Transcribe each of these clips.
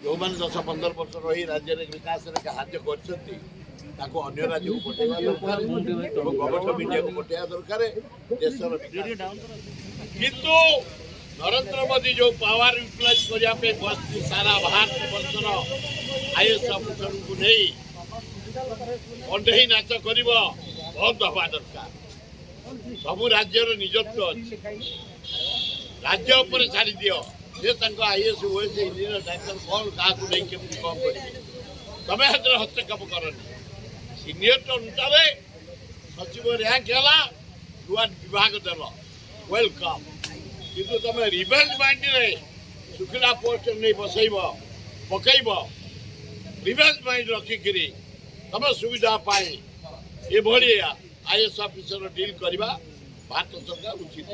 जो मैंने 10-15 वर्ष रही राज्य में विकास में साहाଯ୍य कर अन्य राज्य को पठेगा दरकार गवर्नमेंट मीडिया को पठेगा दरकार देशर किंतु नरेंद्र मोदी जो पावर यूटिलाइज करने बस सारा भारत वर्षर आईएएस अफिसर को नहीं कंडेई नाच कर बंद हवा दरकार सब राज्यर निजत्व अच्छी राज्य उपर छाड़ी दियो से आईएएस ओएस इंजीनियर डाक्टर कौन क्या नहीं केमती कौन कर तमें हस्तक्षेप करनी सीनियर अनुसार सचिव रैंक है नुआ विभाग देव वेलकम किंतु तुम रिवेंज माइंड रे शुक्ला पोस्ट नहीं बसैब पकईब रिवेंज माइंड रखिकी तुम सुविधा पाई ये आईएएस ऑफिसर डील करवा भारत सरकार उचित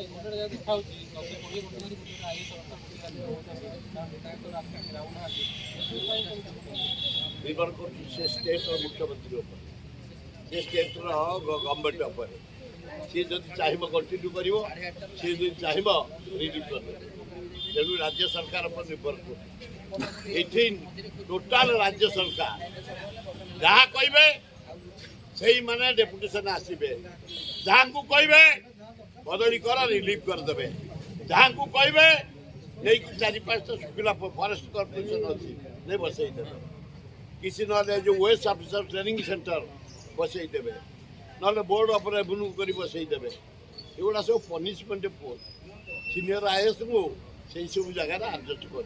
निर्भर कर स्टेट मुख्यमंत्री से स्टेट गवर्नमेंट उपर सी जब चाहिए कंटिन्यू कर सी चाहिए रिलीव कर तेणु राज्य सरकार पर निर्भर कर टोटाल राज्य सरकार जहाँ कहे से मैंने डेपुटेशन आसबे जहाँ को कहे बदली कर रिलीव करदे जहाँ को कहे नहीं 4-5 शुक्ला फॉरेस्ट कॉर्पोरेशन अच्छी नहीं बसईदे किसी ना जो वेस्ट ऑफिसर ट्रेनिंग सेंटर बसईदे ना बोर्ड ऑफ रेवेन्यू कर बसईदे एगुड़ा सब पनिशमेंट पोस्ट सीनियर आईएएस को सब जगह एडजस्ट कर